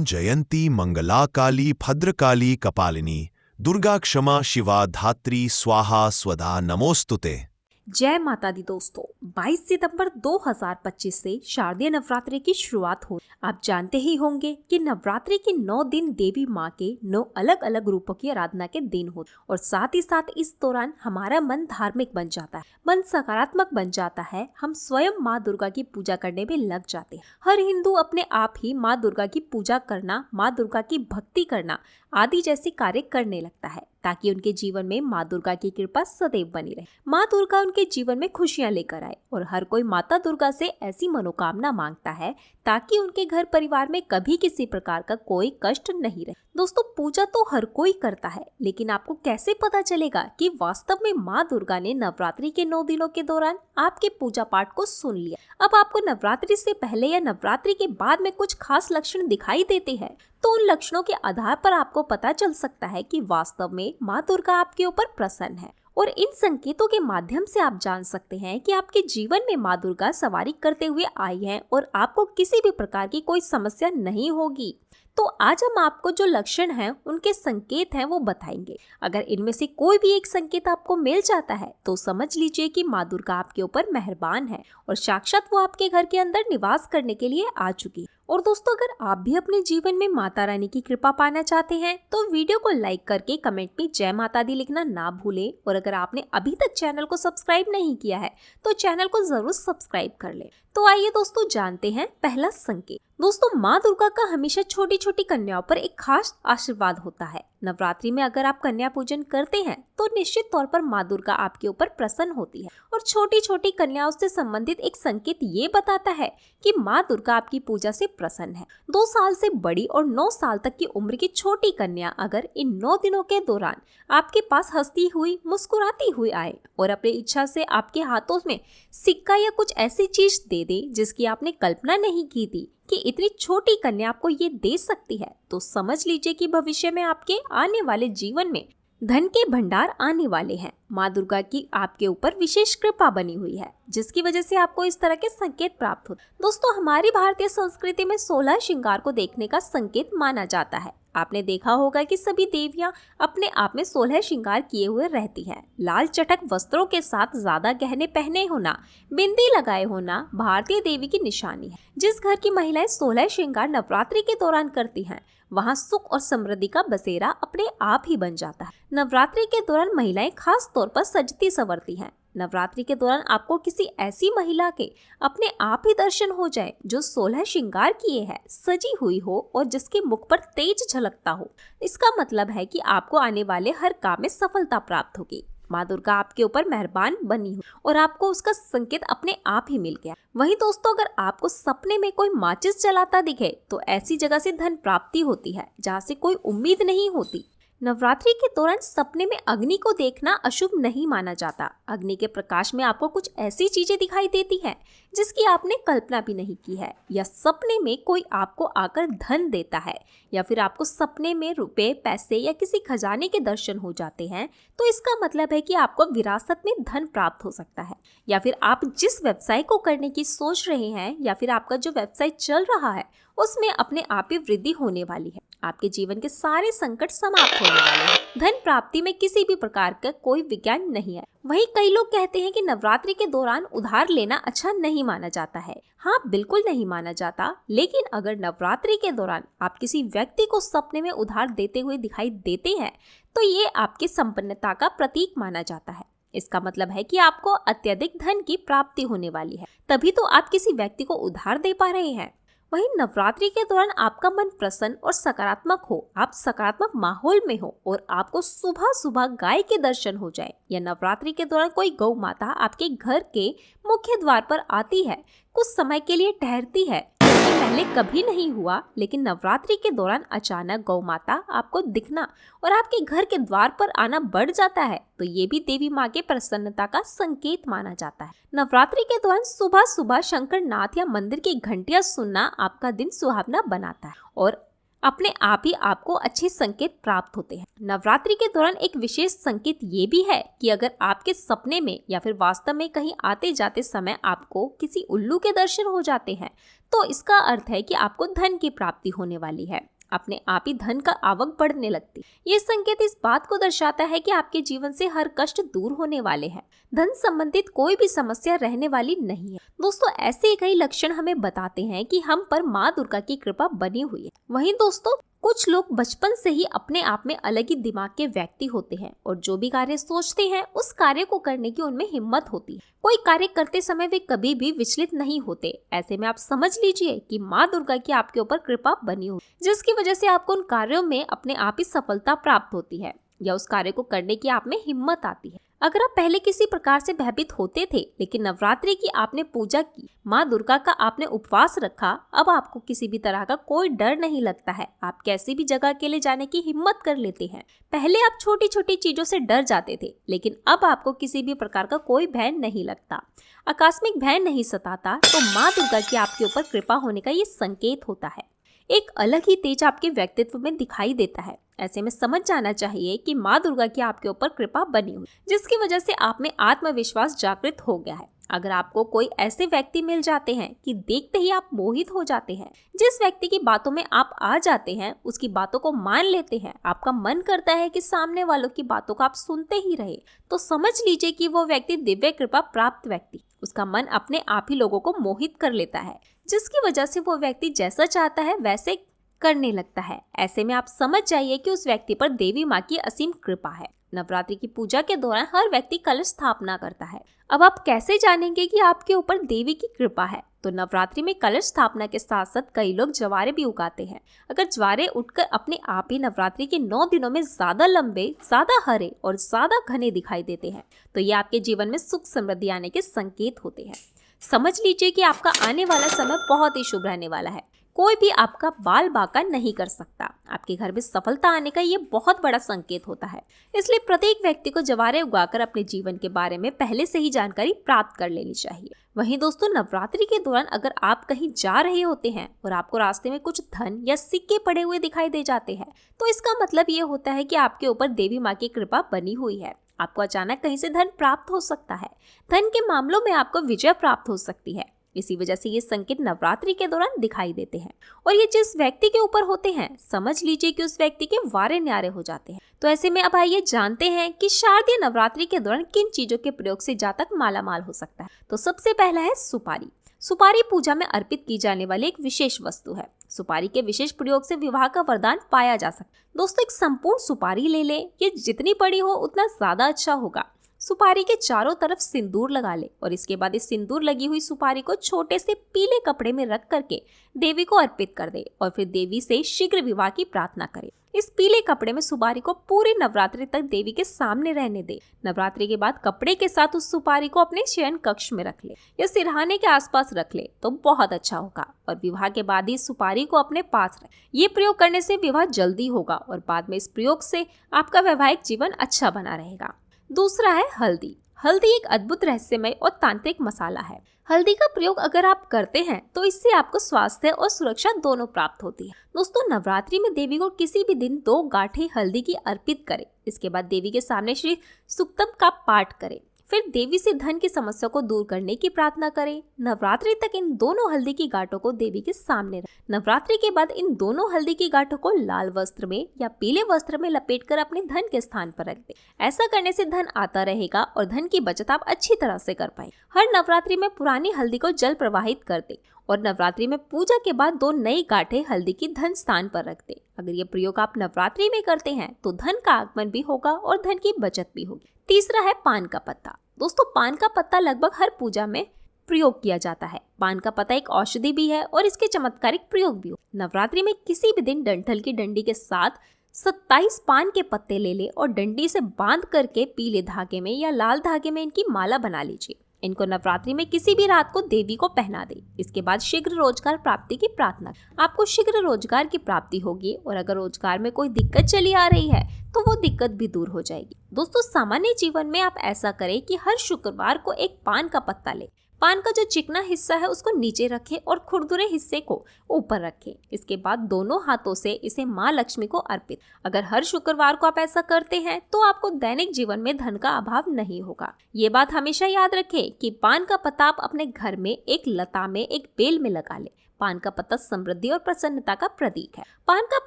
ओम जयंती मंगला काली भद्रकाली कपालिनी दुर्गा क्षमा शिवा धात्री स्वाहा स्वधा नमोस्तुते। जय माता दी दोस्तों, 22 सितंबर 2025 से शारदीय नवरात्रि की शुरुआत हो। आप जानते ही होंगे कि नवरात्रि के 9 दिन देवी माँ के 9 अलग अलग रूपों की आराधना के दिन होते और साथ ही साथ इस दौरान हमारा मन धार्मिक बन जाता है, मन सकारात्मक बन जाता है। हम स्वयं माँ दुर्गा की पूजा करने में लग जाते हैं। हर हिंदू अपने आप ही माँ दुर्गा की पूजा करना, माँ दुर्गा की भक्ति करना आदि जैसे कार्य करने लगता है ताकि उनके जीवन में माँ दुर्गा की कृपा सदैव बनी रहे। माँ दुर्गा उनके जीवन में खुशियां लेकर आए और हर कोई माता दुर्गा से ऐसी मनोकामना मांगता है ताकि उनके घर परिवार में कभी किसी प्रकार का कोई कष्ट नहीं रहे। दोस्तों, पूजा तो हर कोई करता है, लेकिन आपको कैसे पता चलेगा कि वास्तव में माँ दुर्गा ने नवरात्रि के 9 दिनों के दौरान आपके पूजा पाठ को सुन लिया? अब आपको नवरात्रि से पहले या नवरात्रि के बाद में कुछ खास लक्षण दिखाई देते हैं तो उन लक्षणों के आधार पर आपको पता चल सकता है कि वास्तव में माँ दुर्गा आपके ऊपर प्रसन्न है। और इन संकेतों के माध्यम से आप जान सकते हैं कि आपके जीवन में माँ दुर्गा सवारी करते हुए आई हैं और आपको किसी भी प्रकार की कोई समस्या नहीं होगी। तो आज हम आपको जो लक्षण हैं, उनके संकेत हैं, वो बताएंगे। अगर इनमें से कोई भी एक संकेत आपको मिल जाता है तो समझ लीजिए कि माँ दुर्गा आपके ऊपर मेहरबान है और साक्षात वो आपके घर के अंदर निवास करने के लिए आ चुकी। और दोस्तों, अगर आप भी अपने जीवन में माता रानी की कृपा पाना चाहते हैं तो वीडियो को लाइक करके कमेंट में जय माता दी लिखना ना भूलें। और अगर आपने अभी तक चैनल को सब्सक्राइब नहीं किया है तो चैनल को जरूर सब्सक्राइब कर लें। तो आइए दोस्तों, जानते हैं पहला संकेत। दोस्तों, माँ दुर्गा का हमेशा छोटी छोटी कन्याओं पर एक खास आशीर्वाद होता है। नवरात्रि में अगर आप कन्या पूजन करते हैं तो निश्चित तौर पर माँ दुर्गा आपके ऊपर प्रसन्न होती है और छोटी छोटी कन्याओं से संबंधित एक संकेत ये बताता है कि माँ दुर्गा आपकी पूजा से प्रसन्न है। 2 साल से बड़ी और 9 साल तक की उम्र की छोटी कन्या अगर इन 9 दिनों के दौरान आपके पास हंसती हुई, मुस्कुराती हुई आए और अपनी इच्छा से आपके हाथों में सिक्का या कुछ ऐसी चीज दे दे जिसकी आपने कल्पना नहीं की थी कि इतनी छोटी कन्या आपको ये दे सकती है, तो समझ लीजिए कि भविष्य में आपके आने वाले जीवन में धन के भंडार आने वाले हैं। माँ दुर्गा की आपके ऊपर विशेष कृपा बनी हुई है जिसकी वजह से आपको इस तरह के संकेत प्राप्त हो। दोस्तों, हमारी भारतीय संस्कृति में 16 श्रृंगार को देखने का संकेत माना जाता है। आपने देखा होगा कि सभी देवियां अपने आप में 16 श्रृंगार किए हुए रहती हैं। लाल चटक वस्त्रों के साथ ज्यादा गहने पहने होना, बिंदी लगाए होना भारतीय देवी की निशानी है। जिस घर की महिलाएं 16 श्रृंगार नवरात्रि के दौरान करती हैं वहाँ सुख और समृद्धि का बसेरा अपने आप ही बन जाता है। नवरात्रि के दौरान महिलाएं खास तौर पर सजती संवरती हैं। नवरात्रि के दौरान आपको किसी ऐसी महिला के अपने आप ही दर्शन हो जाए जो 16 श्रृंगार किए है, सजी हुई हो और जिसके मुख पर तेज झलकता हो। इसका मतलब है कि आपको आने वाले हर काम में सफलता प्राप्त होगी। माँ दुर्गा आपके ऊपर मेहरबान बनी हो और आपको उसका संकेत अपने आप ही मिल गया। वहीं दोस्तों, अगर आपको सपने में कोई माचिस जलाता दिखे तो ऐसी जगह से धन प्राप्ति होती है जहाँ से कोई उम्मीद नहीं होती। नवरात्रि के दौरान सपने में अग्नि को देखना अशुभ नहीं माना जाता। अग्नि के प्रकाश में आपको कुछ ऐसी चीजें दिखाई देती हैं जिसकी आपने कल्पना भी नहीं की है, या सपने में कोई आपको आकर धन देता है, या फिर आपको सपने में रुपए, पैसे या किसी खजाने के दर्शन हो जाते हैं, तो इसका मतलब है कि आपको विरासत में धन प्राप्त हो सकता है। या फिर आप जिस व्यवसाय को करने की सोच रहे हैं या फिर आपका जो व्यवसाय चल रहा है उसमें अपने आप ही वृद्धि होने वाली है। आपके जीवन के सारे संकट समाप्त होने वाले हैं। धन प्राप्ति में किसी भी प्रकार का कोई विज्ञान नहीं है। वहीं कई लोग कहते हैं कि नवरात्रि के दौरान उधार लेना अच्छा नहीं माना जाता है। हाँ, बिल्कुल नहीं माना जाता, लेकिन अगर नवरात्रि के दौरान आप किसी व्यक्ति को सपने में उधार देते हुए दिखाई देते हैं तो ये आपकी संपन्नता का प्रतीक माना जाता है। इसका मतलब है कि आपको अत्यधिक धन की प्राप्ति होने वाली है, तभी तो आप किसी व्यक्ति को उधार दे पा रहे हैं। वहीं नवरात्रि के दौरान आपका मन प्रसन्न और सकारात्मक हो, आप सकारात्मक माहौल में हो और आपको सुबह सुबह गाय के दर्शन हो जाए, या नवरात्रि के दौरान कोई गौ माता आपके घर के मुख्य द्वार पर आती है, कुछ समय के लिए ठहरती है, ये पहले कभी नहीं हुआ, लेकिन नवरात्रि के दौरान अचानक गौ माता आपको दिखना और आपके घर के द्वार पर आना बढ़ जाता है, तो ये भी देवी माँ के प्रसन्नता का संकेत माना जाता है। नवरात्रि के दौरान सुबह सुबह शंकर नाथ या मंदिर की घंटियां सुनना आपका दिन सुहावना बनाता है और अपने आप ही आपको अच्छे संकेत प्राप्त होते हैं। नवरात्रि के दौरान एक विशेष संकेत ये भी है कि अगर आपके सपने में या फिर वास्तव में कहीं आते जाते समय आपको किसी उल्लू के दर्शन हो जाते हैं, तो इसका अर्थ है कि आपको धन की प्राप्ति होने वाली है। अपने आप ही धन का आवक बढ़ने लगती। ये संकेत इस बात को दर्शाता है कि आपके जीवन से हर कष्ट दूर होने वाले हैं। धन संबंधित कोई भी समस्या रहने वाली नहीं है। दोस्तों, ऐसे कई लक्षण हमें बताते हैं कि हम पर माँ दुर्गा की कृपा बनी हुई है। वहीं दोस्तों, कुछ लोग बचपन से ही अपने आप में अलग ही दिमाग के व्यक्ति होते हैं और जो भी कार्य सोचते हैं उस कार्य को करने की उनमें हिम्मत होती है। कोई कार्य करते समय वे कभी भी विचलित नहीं होते। ऐसे में आप समझ लीजिए कि माँ दुर्गा की आपके ऊपर कृपा बनी हुई, जिसकी वजह से आपको उन कार्यों में अपने आप ही सफलता प्राप्त होती है या उस कार्य को करने की आप में हिम्मत आती है। अगर आप पहले किसी प्रकार से भयभीत होते थे, लेकिन नवरात्रि की आपने पूजा की, माँ दुर्गा का आपने उपवास रखा, अब आपको किसी भी तरह का कोई डर नहीं लगता है। आप कैसी भी जगह के लिए जाने की हिम्मत कर लेते हैं। पहले आप छोटी छोटी चीजों से डर जाते थे, लेकिन अब आपको किसी भी प्रकार का कोई भय नहीं लगता, आकस्मिक भय नहीं सताता, तो माँ दुर्गा की आपके ऊपर कृपा होने का ये संकेत होता है। एक अलग ही तेज आपके व्यक्तित्व में दिखाई देता है। ऐसे में समझ जाना चाहिए कि माँ दुर्गा की आपके ऊपर कृपा बनी हुई, जिसकी वजह से आप में आत्मविश्वास जागृत हो गया है। अगर आपको कोई ऐसे व्यक्ति मिल जाते हैं कि देखते ही आप मोहित हो जाते हैं, जिस व्यक्ति की बातों में आप आ जाते हैं, उसकी बातों को मान लेते हैं, आपका मन करता है कि सामने वालों की बातों को आप सुनते ही रहे, तो समझ लीजिए कि वो व्यक्ति दिव्य कृपा प्राप्त व्यक्ति, उसका मन अपने आप ही लोगों को मोहित कर लेता है, जिसकी वजह से वो व्यक्ति जैसा चाहता है वैसे करने लगता है। ऐसे में आप समझ जाइए कि उस व्यक्ति पर देवी माँ की असीम कृपा है। नवरात्रि की पूजा के दौरान हर व्यक्ति कलश स्थापना करता है। अब आप कैसे जानेंगे कि आपके ऊपर देवी की कृपा है? तो नवरात्रि में कलश स्थापना के साथ साथ कई लोग ज्वारे भी उगाते हैं। अगर ज्वारे उठकर अपने आप ही नवरात्रि के 9 दिनों में ज्यादा लंबे, ज्यादा हरे और ज्यादा घने दिखाई देते हैं, तो ये आपके जीवन में सुख समृद्धि आने के संकेत होते हैं। समझ लीजिए कि आपका आने वाला समय बहुत ही शुभ रहने वाला है। कोई भी आपका बाल बांका नहीं कर सकता। आपके घर में सफलता आने का ये बहुत बड़ा संकेत होता है। इसलिए प्रत्येक व्यक्ति को ज्वारे उगाकर अपने जीवन के बारे में पहले से ही जानकारी प्राप्त कर लेनी चाहिए। वहीं दोस्तों, नवरात्रि के दौरान अगर आप कहीं जा रहे होते हैं और आपको रास्ते में कुछ धन या सिक्के पड़े हुए दिखाई दे जाते हैं, तो इसका मतलब ये होता है कि आपके ऊपर देवी माँ की कृपा बनी हुई है। आपको अचानक कहीं से धन प्राप्त हो सकता है। धन के मामलों में आपको विजय प्राप्त हो सकती है। इसी वजह से ये संकेत नवरात्रि के दौरान दिखाई देते हैं और ये जिस व्यक्ति के ऊपर होते हैं, समझ लीजिए कि उस व्यक्ति के वारे न्यारे हो जाते हैं। तो ऐसे में अब आइए जानते हैं कि शारदीय नवरात्रि के दौरान किन चीजों के प्रयोग से जातक मालामाल हो सकता है। तो सबसे पहला है सुपारी। सुपारी पूजा में अर्पित की जाने वाली एक विशेष वस्तु है। सुपारी के विशेष प्रयोग से विवाह का वरदान पाया जा सकता है। दोस्तों, एक संपूर्ण सुपारी ले लें। ये जितनी बड़ी हो उतना ज्यादा अच्छा होगा। सुपारी के चारों तरफ सिंदूर लगा ले और इसके बाद इस सिंदूर लगी हुई सुपारी को छोटे से पीले कपड़े में रख करके देवी को अर्पित कर दे और फिर देवी से शीघ्र विवाह की प्रार्थना करे। इस पीले कपड़े में सुपारी को पूरे नवरात्रि तक देवी के सामने रहने दे। नवरात्रि के बाद कपड़े के साथ उस सुपारी को अपने शयन कक्ष में रख ले या सिरहाने के आसपास रख ले तो बहुत अच्छा होगा। और विवाह के बाद ही सुपारी को अपने पास रख। ये प्रयोग करने से विवाह जल्दी होगा और बाद में इस प्रयोग से आपका वैवाहिक जीवन अच्छा बना रहेगा। दूसरा है हल्दी। हल्दी एक अद्भुत रहस्यमय और तांत्रिक मसाला है। हल्दी का प्रयोग अगर आप करते हैं तो इससे आपको स्वास्थ्य और सुरक्षा दोनों प्राप्त होती है। दोस्तों, नवरात्रि में देवी को किसी भी दिन 2 गांठें हल्दी की अर्पित करें। इसके बाद देवी के सामने श्री सूक्तम का पाठ करें। फिर देवी से धन की समस्या को दूर करने की प्रार्थना करें। नवरात्रि तक इन दोनों हल्दी की गांठों को देवी के सामने रखें। नवरात्रि के बाद इन दोनों हल्दी की गांठों को लाल वस्त्र में या पीले वस्त्र में लपेटकर अपने धन के स्थान पर रख दें। ऐसा करने से धन आता रहेगा और धन की बचत आप अच्छी तरह से कर पाए। हर नवरात्रि में पुरानी हल्दी को जल प्रवाहित कर दे और नवरात्रि में पूजा के बाद 2 नई गांठें हल्दी की धन स्थान पर रख दे। अगर ये प्रयोग आप नवरात्रि में करते हैं तो धन का आगमन भी होगा और धन की बचत भी होगी। तीसरा है पान का पत्ता। दोस्तों, पान का पत्ता लगभग हर पूजा में प्रयोग किया जाता है। पान का पत्ता एक औषधि भी है और इसके चमत्कारिक प्रयोग भी हो। नवरात्रि में किसी भी दिन डंठल की डंडी के साथ 27 पान के पत्ते ले ले और डंडी से बांध करके पीले धागे में या लाल धागे में इनकी माला बना लीजिए। इनको नवरात्रि में किसी भी रात को देवी को पहना दे। इसके बाद शीघ्र रोजगार प्राप्ति की प्रार्थना। आपको शीघ्र रोजगार की प्राप्ति होगी और अगर रोजगार में कोई दिक्कत चली आ रही है तो वो दिक्कत भी दूर हो जाएगी। दोस्तों, सामान्य जीवन में आप ऐसा करें कि हर शुक्रवार को एक पान का पत्ता ले। पान का जो चिकना हिस्सा है उसको नीचे रखें और खुरदुरे हिस्से को ऊपर रखें। इसके बाद दोनों हाथों से इसे माँ लक्ष्मी को अर्पित। अगर हर शुक्रवार को आप ऐसा करते हैं तो आपको दैनिक जीवन में धन का अभाव नहीं होगा। ये बात हमेशा याद रखें कि पान का पत्ता आप अपने घर में एक लता में, एक बेल में लगा ले। पान का पत्ता समृद्धि और प्रसन्नता का प्रतीक है। पान का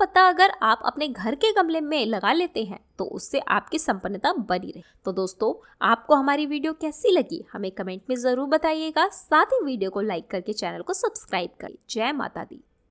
पत्ता अगर आप अपने घर के गमले में लगा लेते हैं तो उससे आपकी संपन्नता बनी रहे। तो दोस्तों, आपको हमारी वीडियो कैसी लगी हमें कमेंट में जरूर बताइएगा। साथ ही वीडियो को लाइक करके चैनल को सब्सक्राइब करें। जय माता दी।